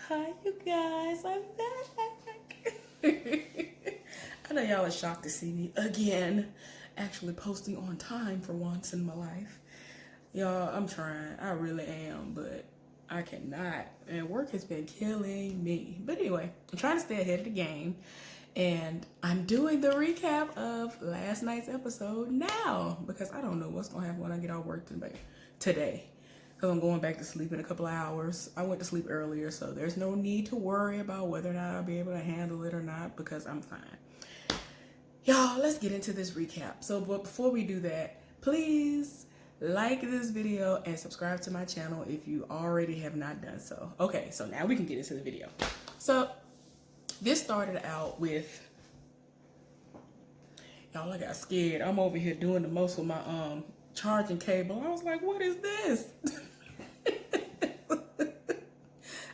Hi, you guys. I'm back. I know y'all are shocked to see me again, actually posting on time for once in my life. Y'all, I'm trying. I really am, but I cannot. And work has been killing me. But anyway, I'm trying to stay ahead of the game. And I'm doing the recap of last night's episode now because I don't know what's going to happen when I get off work today. Because I'm going back to sleep in a couple of hours. I went to sleep earlier, so there's no need to worry about whether or not I'll be able to handle it or not because I'm fine. Y'all, let's get into this recap. But before we do that, please like this video and subscribe to my channel if you already have not done so. Okay, so now we can get into the video. So this started out with, y'all, I got scared. I'm over here doing the most with my charging cable. I was like, what is this?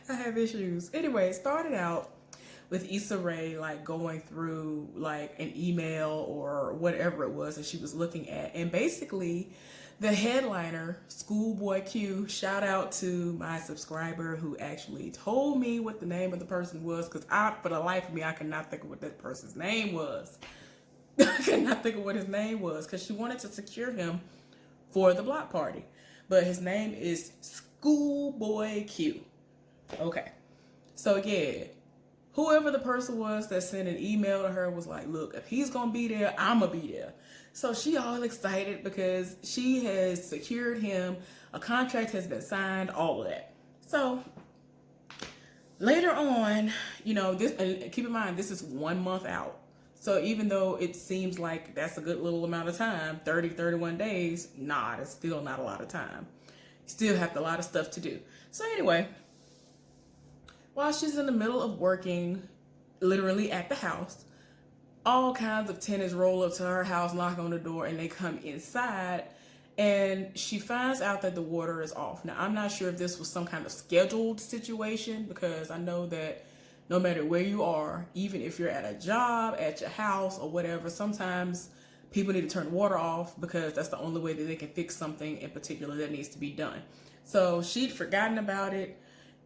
I have issues. Anyway, it started out with Issa Rae like going through like an email or whatever it was that she was looking at. And basically the headliner, Schoolboy Q, shout out to my subscriber who actually told me what the name of the person was, because for the life of me, I could not think of what that person's name was. I could not think of what his name was because she wanted to secure him for the block party. But his name is Schoolboy Q. Okay. So yeah, whoever the person was that sent an email to her was like, look, if he's gonna be there, I'ma be there. So she all excited because she has secured him, a contract has been signed, all of that. So later on, you know, this, and keep in mind, this is 1 month out. So even though it seems like that's a good little amount of time, 30, 31 days, nah, it's still not a lot of time. You still have a lot of stuff to do. So anyway, while she's in the middle of working, literally at the house, all kinds of tenants roll up to her house, knock on the door, and they come inside, and she finds out that the water is off. Now, I'm not sure if this was some kind of scheduled situation, because I know that no matter where you are, even if you're at a job, at your house, or whatever, sometimes people need to turn the water off because that's the only way that they can fix something in particular that needs to be done. So she'd forgotten about it.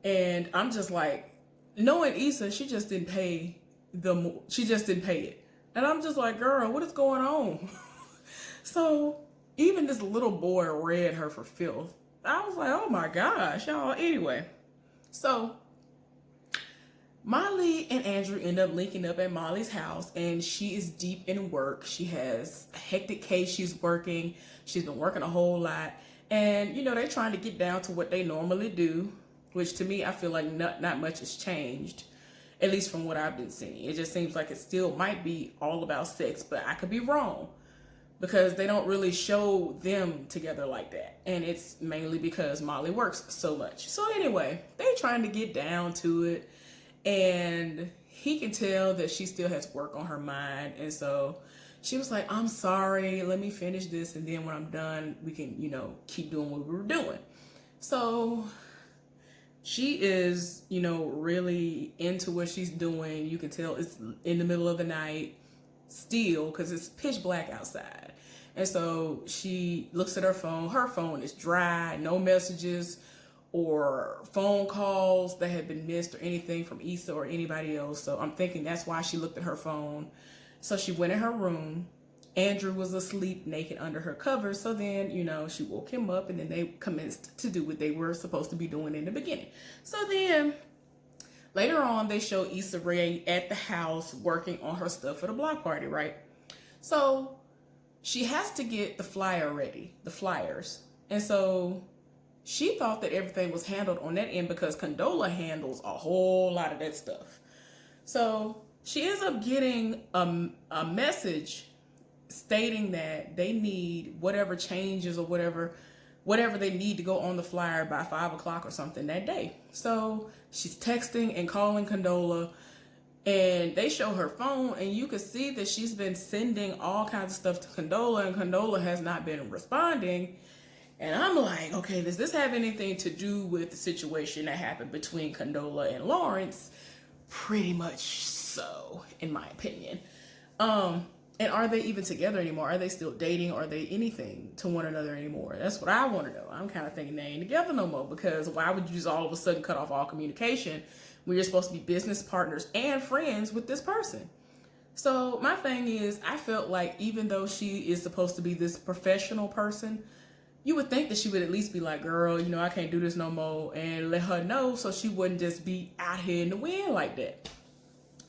And I'm just like, knowing Issa, she just didn't pay it. And I'm just like, girl, what is going on? So even this little boy read her for filth. I was like, oh my gosh, y'all. Anyway, so Molly and Andrew end up linking up at Molly's house, and she is deep in work. She has a hectic case she's working. She's been working a whole lot. And, you know, they're trying to get down to what they normally do, which to me, I feel like not much has changed, at least from what I've been seeing. It just seems like it still might be all about sex, but I could be wrong because they don't really show them together like that. And it's mainly because Molly works so much. So anyway, they're trying to get down to it, and he can tell that she still has work on her mind. And so she was like, I'm sorry, let me finish this, and then when I'm done, we can, you know, keep doing what we were doing. So she is, you know, really into what she's doing. You can tell it's in the middle of the night still because it's pitch black outside. And so she looks at her phone. Her phone is dry, no messages or phone calls that had been missed or anything from Issa or anybody else. So I'm thinking that's why she looked at her phone. So she went in her room. Andrew was asleep naked under her covers. So then, you know, she woke him up, and then they commenced to do what they were supposed to be doing in the beginning. So then later on, they show Issa Rae at the house working on her stuff for the block party, right? So she has to get the flyer ready, the flyers. And so she thought that everything was handled on that end because Condola handles a whole lot of that stuff. So she ends up getting a message stating that they need whatever changes or whatever they need to go on the flyer by 5 o'clock or something that day. So she's texting and calling Condola, and they show her phone, and you can see that she's been sending all kinds of stuff to Condola, and Condola has not been responding. And I'm like, okay, does this have anything to do with the situation that happened between Condola and Lawrence? Pretty much so, in my opinion. And are they even together anymore? Are they still dating? Are they anything to one another anymore? That's what I want to know. I'm kind of thinking they ain't together no more, because why would you just all of a sudden cut off all communication when you're supposed to be business partners and friends with this person? So my thing is, I felt like even though she is supposed to be this professional person, you would think that she would at least be like, girl, you know, I can't do this no more, and let her know so she wouldn't just be out here in the wind like that.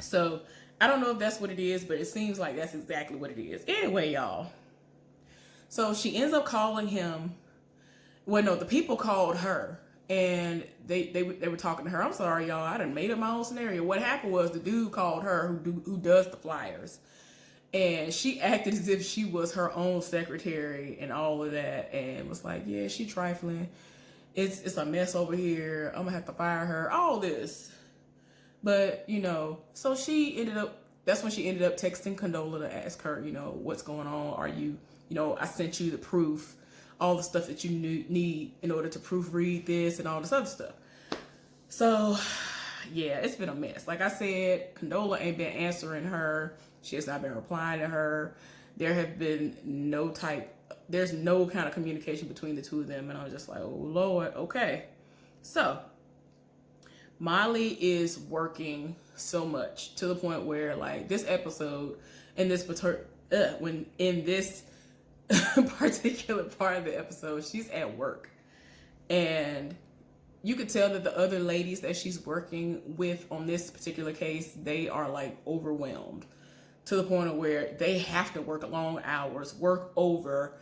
So I don't know if that's what it is, but it seems like that's exactly what it is. Anyway, y'all. So she ends up calling him. Well, no, the people called her, and they were talking to her. I'm sorry, y'all. I done made up my own scenario. What happened was the dude called her who does the flyers, and she acted as if she was her own secretary and all of that, and was like, yeah, she trifling. It's a mess over here. I'm gonna have to fire her. All this. But, you know, so that's when she ended up texting Condola to ask her, you know, what's going on? Are you, you know, I sent you the proof, all the stuff that you need in order to proofread this and all this other stuff. So, yeah, it's been a mess. Like I said, Condola ain't been answering her. She has not been replying to her. There's no kind of communication between the two of them. And I was just like, oh, Lord, okay. So, Molly is working so much to the point where, like, this episode in this particular part of the episode, she's at work, and you could tell that the other ladies that she's working with on this particular case, they are like overwhelmed to the point of where they have to work long hours, work over.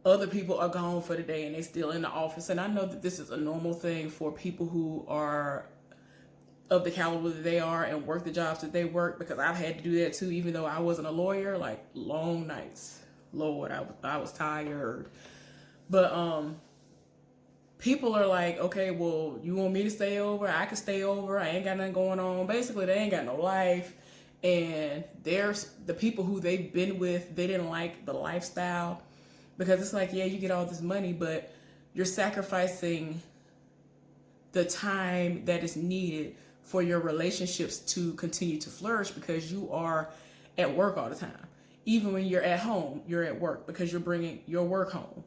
Other people are gone for the day and they still in the office. And I know that this is a normal thing for people who are of the caliber that they are and work the jobs that they work, because I've had to do that too, even though I wasn't a lawyer. Like, long nights, Lord, I was tired. But people are like, okay, well, you want me to stay over? I can stay over. I ain't got nothing going on. Basically, they ain't got no life. And there's the people who they've been with, they didn't like the lifestyle, because it's like, yeah, you get all this money, but you're sacrificing the time that is needed for your relationships to continue to flourish, because you are at work all the time. Even when you're at home, you're at work because you're bringing your work home.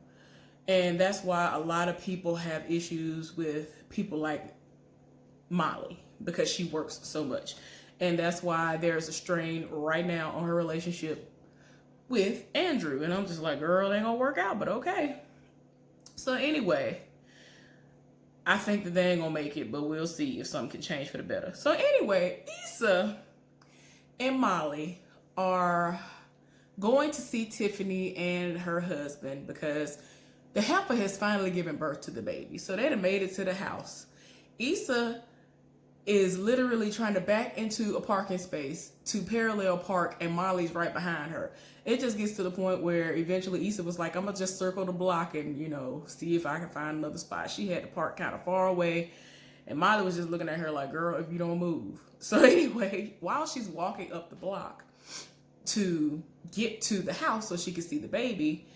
And that's why a lot of people have issues with people like Molly, because she works so much. And that's why there's a strain right now on her relationship with Andrew. And I'm just like, girl, it ain't gonna work out, but okay. So anyway, I think that they ain't gonna make it, but we'll see if something can change for the better. So anyway, Issa and Molly are going to see Tiffany and her husband, because the heifer has finally given birth to the baby. So they done made it to the house. Issa is literally trying to back into a parking space to parallel park, and Molly's right behind her. It just gets to the point where eventually Issa was like, I'm gonna just circle the block and, you know, see if I can find another spot. She had to park kind of far away, and Molly was just looking at her like, girl, if you don't move. So anyway, while she's walking up the block to get to the house so she can see the baby,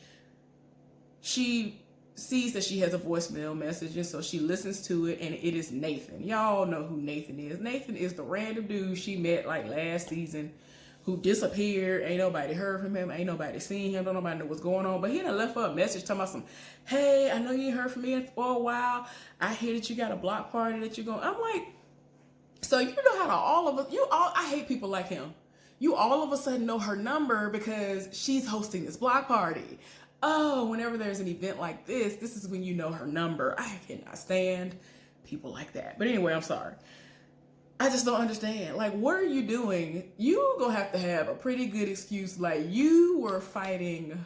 she sees that she has a voicemail message, and so she listens to it, and it is Nathan. Y'all know who Nathan is. Nathan is the random dude she met like last season who disappeared. Ain't nobody heard from him. Ain't nobody seen him. Don't nobody know what's going on. But he done left her a message talking about some, hey, I know you ain't heard from me for a while. I hear that you got a block party that you're going. I'm like, so you know how to I hate people like him. You all of a sudden know her number because she's hosting this block party. Oh, whenever there's an event like this is when you know her number. I cannot stand people like that. But anyway, I'm sorry. I just don't understand. Like, what are you doing? You gonna have to have a pretty good excuse. Like, you were fighting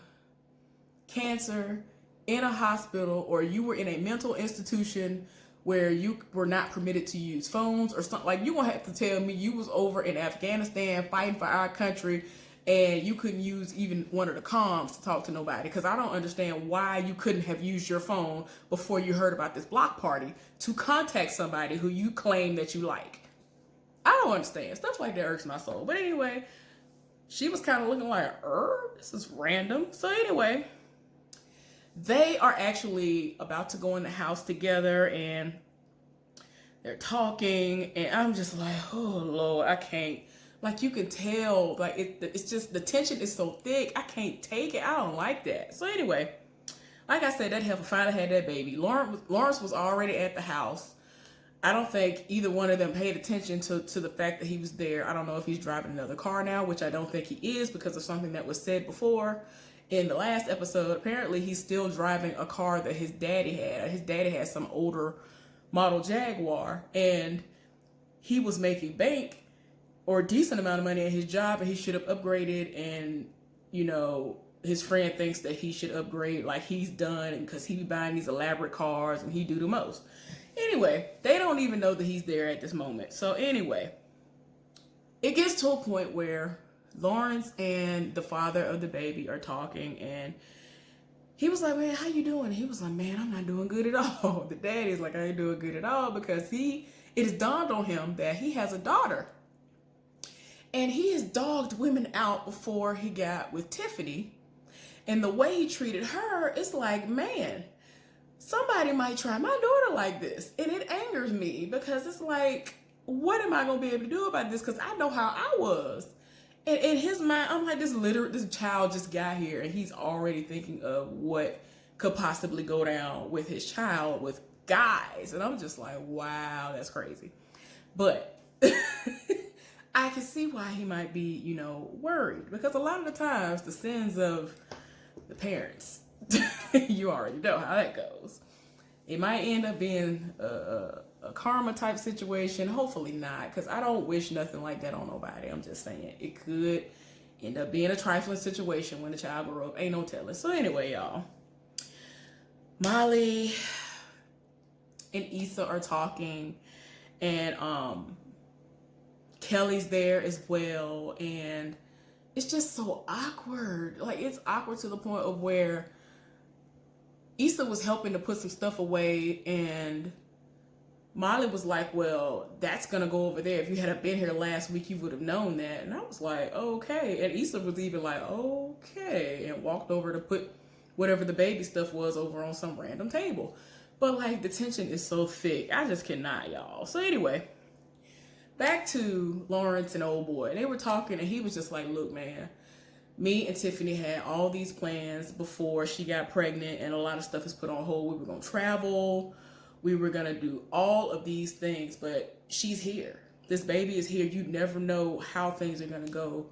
cancer in a hospital, or you were in a mental institution where you were not permitted to use phones or something. Like, you gonna have to tell me you was over in Afghanistan fighting for our country and you couldn't use even one of the comms to talk to nobody, because I don't understand why you couldn't have used your phone before you heard about this block party to contact somebody who you claim that you like. I don't understand. Stuff like that irks my soul. But anyway, she was kind of looking like, this is random. So anyway, they are actually about to go in the house together, and they're talking, and I'm just like, oh Lord, I can't. Like, you can tell, like, it's just, the tension is so thick, I can't take it. I don't like that. So anyway, like I said, that heifer finally had that baby. Lawrence was already at the house. I don't think either one of them paid attention to the fact that he was there. I don't know if he's driving another car now, which I don't think he is because of something that was said before in the last episode. Apparently, he's still driving a car that his daddy had. His daddy had some older model Jaguar, and he was making bank or a decent amount of money at his job, and he should have upgraded. And, you know, his friend thinks that he should upgrade like he's done because he be buying these elaborate cars and he do the most. Anyway, they don't even know that he's there at this moment. So anyway, it gets to a point where Lawrence and the father of the baby are talking, and he was like, man, how you doing? He was like, man, I'm not doing good at all. The daddy's like, I ain't doing good at all because it has dawned on him that he has a daughter. And he has dogged women out before he got with Tiffany. And the way he treated her, it's like, man, somebody might try my daughter like this. And it angers me because it's like, what am I going to be able to do about this? Because I know how I was. And in his mind, I'm like, this child just got here and he's already thinking of what could possibly go down with his child with guys. And I'm just like, wow, that's crazy. But I can see why he might be, you know, worried. Because a lot of the times, the sins of the parents, you already know how that goes. It might end up being a karma type situation. Hopefully not, because I don't wish nothing like that on nobody. I'm just saying it could end up being a trifling situation when the child grows up. Ain't no telling. So anyway, y'all, Molly and Issa are talking, and Kelly's there as well, and it's just so awkward. Like, it's awkward to the point of where Issa was helping to put some stuff away, and Molly was like, well, that's going to go over there. If you had been here last week, you would have known that. And I was like, okay. And Issa was even like, okay, and walked over to put whatever the baby stuff was over on some random table. But, like, the tension is so thick. I just cannot, y'all. So, anyway, back to Lawrence and old boy. They were talking, and he was just like, look, man, me and Tiffany had all these plans before she got pregnant, and a lot of stuff is put on hold. We were going to travel. We were going to do all of these things, but she's here. This baby is here. You never know how things are going to go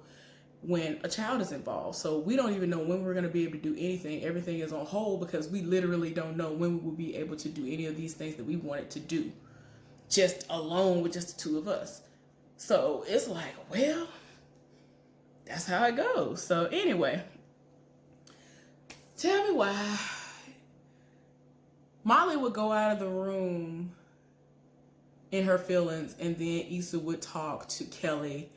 when a child is involved. So we don't even know when we're going to be able to do anything. Everything is on hold because we literally don't know when we will be able to do any of these things that we wanted to do just alone with just the two of us. So it's like, well, that's how it goes. So anyway, tell me why Molly would go out of the room in her feelings, and then Issa would talk to Kelly,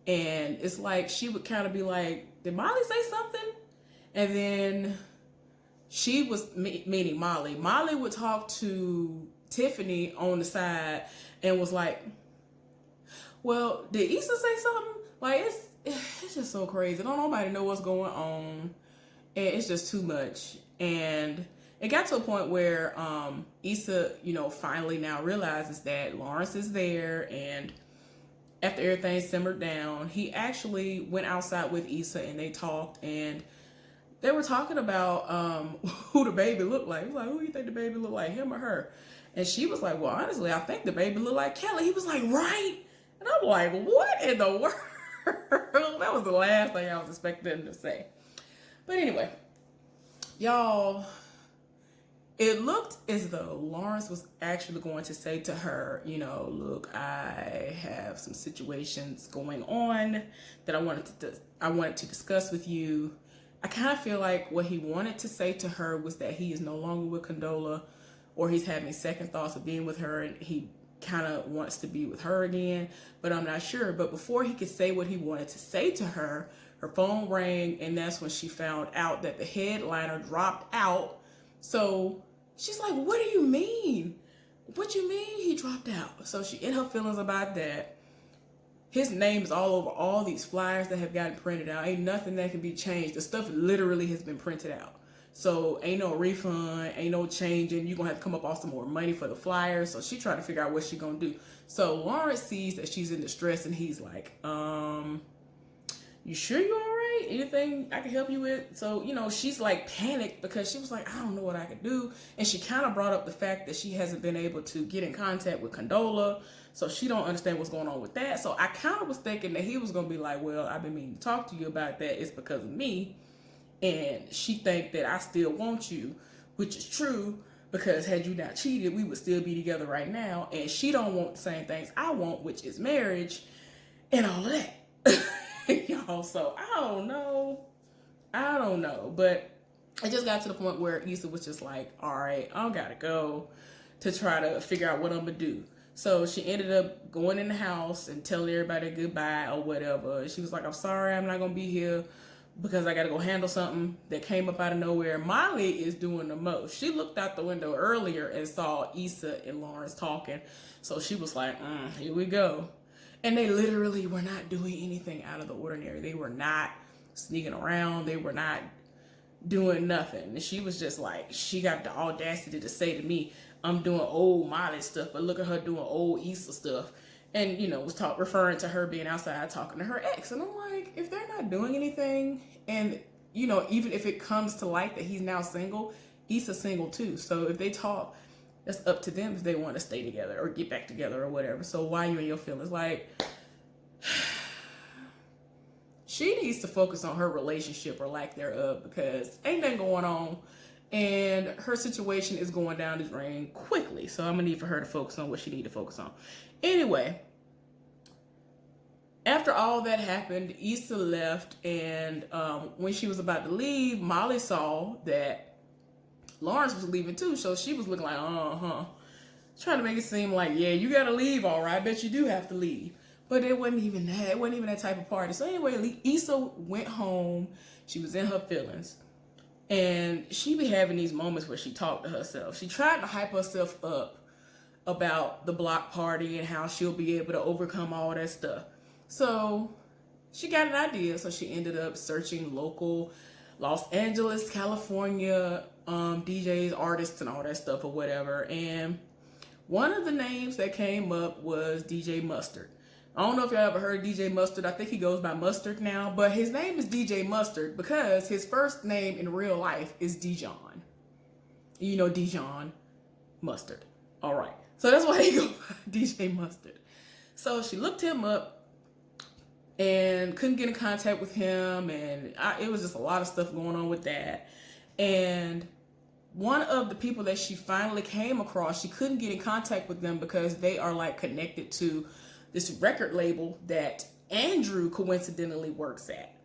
and it's like she would kind of be like, did Molly say something? And then she was, meaning Molly would talk to Tiffany on the side and was like, well, did Issa say something? Like, it's just so crazy. Don't nobody know what's going on, and it's just too much. And it got to a point where Issa, you know, finally now realizes that Lawrence is there, and after everything simmered down, he actually went outside with Issa and they talked, and they were talking about who the baby looked like. He was like, who do you think the baby looked like, him or her? And she was like, well, honestly, I think the baby looked like Kelly. He was like, right? And I'm like, what in the world? That was the last thing I was expecting them to say. But anyway, y'all, it looked as though Lawrence was actually going to say to her, you know, look, I have some situations going on that I wanted to discuss with you. I kind of feel like what he wanted to say to her was that he is no longer with Condola, or he's having second thoughts of being with her, and he kind of wants to be with her again, but I'm not sure. But before he could say what he wanted to say to her, her phone rang, and that's when she found out that the headliner dropped out. So she's like, what do you mean? What you mean he dropped out? So she in her feelings about that. His name is all over all these flyers that have gotten printed out. Ain't nothing that can be changed. The stuff literally has been printed out. So ain't no refund, ain't no changing. You're going to have to come up off some more money for the flyers. So she tried to figure out what she going to do. So Lawrence sees that she's in distress, and he's like, you sure you all right? okay, anything I can help you with? So, you know, she's like panicked because she was like, I don't know what I could do. And she kind of brought up the fact that she hasn't been able to get in contact with Condola. So she don't understand what's going on with that. So I kind of was thinking that he was going to be like, well, I've been meaning to talk to you about that. It's because of me. And she think that I still want you, which is true, because had you not cheated, we would still be together right now. And she don't want the same things I want, which is marriage and all of that. Y'all, so I don't know, but it just got to the point where Issa was just like, all right, I gotta go to try to figure out what I'm gonna do. So she ended up going in the house and telling everybody goodbye or whatever. She was like, I'm sorry, I'm not gonna be here because I gotta go handle something that came up out of nowhere. Molly is doing the most. She looked out the window earlier and saw Issa and Lawrence talking. So she was like, here we go. And they literally were not doing anything out of the ordinary. They were not sneaking around. They were not doing nothing. And she was just like, she got the audacity to say to me, I'm doing old Molly stuff, but look at her doing old Issa stuff. And, you know, was referring to her being outside talking to her ex. And I'm like, if they're not doing anything, and, you know, even if it comes to light that he's now single, Issa's single too. So if they talk, that's up to them if they want to stay together or get back together or whatever. So why you in your feelings? Like, she needs to focus on her relationship or lack thereof, because ain't nothing going on and her situation is going down the drain quickly. So I'm gonna need for her to focus on what she need to focus on. Anyway, after all that happened, Issa left, and when she was about to leave, Molly saw that Lawrence was leaving too, so she was looking like, trying to make it seem like, yeah, you gotta leave, all right, I bet you do have to leave. But it wasn't even that. It wasn't even that type of party. So anyway, Issa went home. She was in her feelings. And she be having these moments where she talked to herself. She tried to hype herself up about the block party and how she'll be able to overcome all that stuff. So she got an idea. So she ended up searching local Los Angeles, California DJs, artists, and all that stuff or whatever. And one of the names that came up was DJ Mustard. I don't know if y'all ever heard DJ Mustard. I think he goes by Mustard now, but his name is DJ Mustard because his first name in real life is Dijon. You know, Dijon Mustard. All right. So that's why he goes by DJ Mustard. So she looked him up and couldn't get in contact with him, and it was just a lot of stuff going on with that. And one of the people that she finally came across, she couldn't get in contact with them because they are like connected to this record label that Andrew coincidentally works at.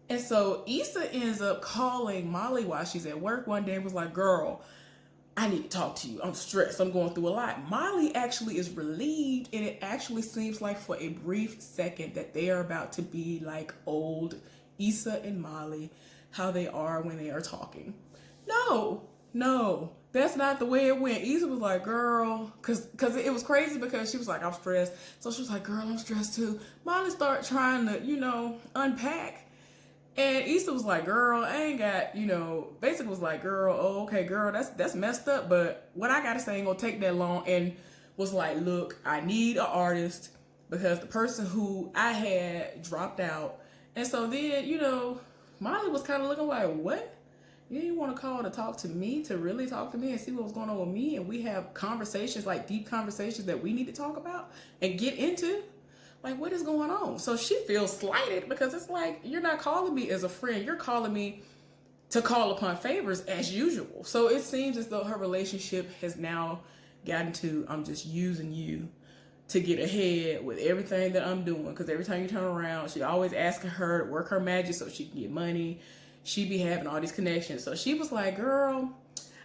And so Issa ends up calling Molly while she's at work one day and was like, girl, I need to talk to you. I'm stressed. I'm going through a lot. Molly actually is relieved, and it actually seems like for a brief second that they are about to be like old Issa and Molly, how they are when they are talking. No, that's not the way it went. Issa was like, girl, because it was crazy because she was like, I'm stressed. So she was like, girl, I'm stressed too. Molly started trying to, you know, unpack. And Issa was like, girl, I ain't got, you know, basically was like, girl, oh, okay, girl, that's messed up. But what I got to say ain't going to take that long. And was like, look, I need an artist because the person who I had dropped out. And so then, you know, Molly was kind of looking like, what? You didn't want to call to talk to me, to really talk to me and see what was going on with me, and we have conversations, like deep conversations that we need to talk about and get into? Like, what is going on? So she feels slighted because it's like, you're not calling me as a friend. You're calling me to call upon favors as usual. So it seems as though her relationship has now gotten to, I'm just using you to get ahead with everything that I'm doing. Because every time you turn around, she always asking her to work her magic so she can get money. She be having all these connections. So she was like, girl,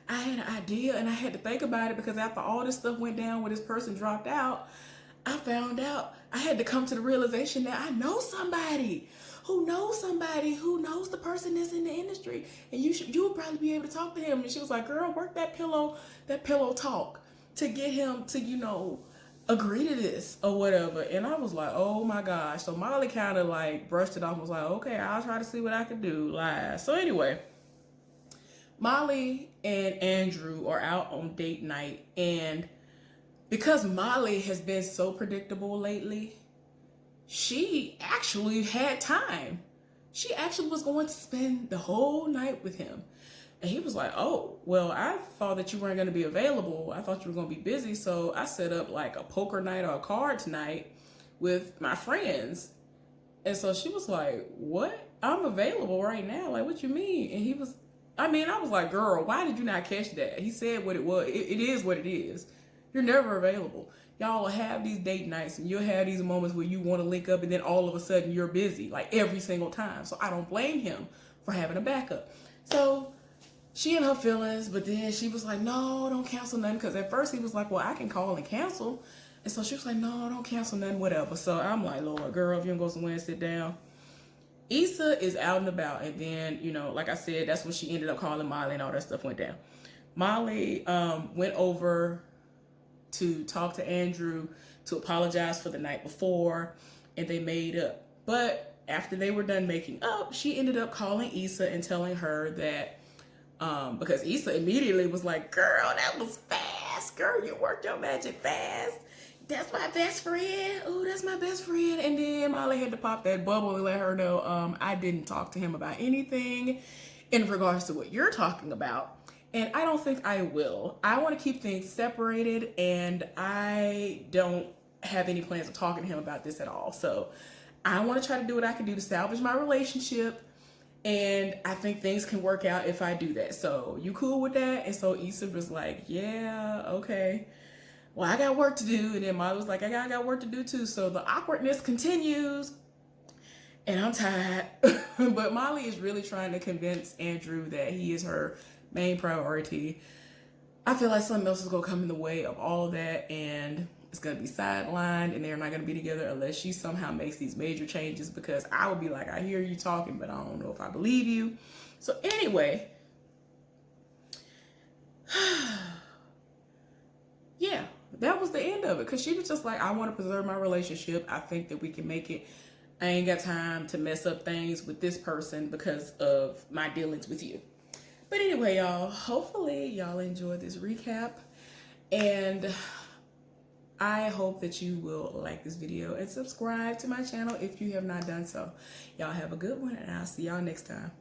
I had an idea and I had to think about it because after all this stuff went down where this person dropped out, I found out I had to come to the realization that I know somebody who knows the person that's in the industry, and you would probably be able to talk to him. And she was like, girl, work that pillow talk to get him to, you know, agree to this or whatever. And I was like, oh my gosh. So Molly kind of like brushed it off and was like, okay, I'll try to see what I can do. Lies. So anyway, Molly and Andrew are out on date night, and because Molly has been so predictable lately, she actually had time she actually was going to spend the whole night with him. And he was like, oh, well, I thought that you weren't going to be available. I thought you were going to be busy. So I set up like a poker night or a card tonight with my friends. And so she was like, what? I'm available right now. Like, what you mean? And he was, I was like, girl, why did you not catch that? He said what it was. It is what it is. You're never available. Y'all will have these date nights and you'll have these moments where you want to link up and then all of a sudden you're busy, like every single time. So I don't blame him for having a backup. So she in her feelings, but then she was like, no, don't cancel nothing. Because at first he was like, well, I can call and cancel. And so she was like, no, don't cancel nothing, whatever. So I'm like, Lord, girl, if you don't go somewhere and sit down. Issa is out and about. And then, you know, like I said, that's when she ended up calling Molly and all that stuff went down. Molly went over to talk to Andrew to apologize for the night before. And they made up. But after they were done making up, she ended up calling Issa and telling her that because Issa immediately was like, girl, that was fast. Girl, you worked your magic fast. That's my best friend. Oh, that's my best friend. And then Molly had to pop that bubble and let her know, I didn't talk to him about anything in regards to what you're talking about. And I don't think I will. I want to keep things separated, and I don't have any plans of talking to him about this at all. So I want to try to do what I can do to salvage my relationship. And I think things can work out if I do that. So you cool with that? And so Issa was like, yeah, okay. Well, I got work to do. And then Molly was like, I got work to do too. So the awkwardness continues. And I'm tired. But Molly is really trying to convince Andrew that he is her main priority. I feel like something else is going to come in the way of all of that. And it's going to be sidelined, and they're not going to be together unless she somehow makes these major changes, because I would be like, I hear you talking, but I don't know if I believe you. So anyway, yeah, that was the end of it, because she was just like, I want to preserve my relationship. I think that we can make it. I ain't got time to mess up things with this person because of my dealings with you. But anyway, y'all, hopefully y'all enjoyed this recap, and I hope that you will like this video and subscribe to my channel if you have not done so. Y'all have a good one, and I'll see y'all next time.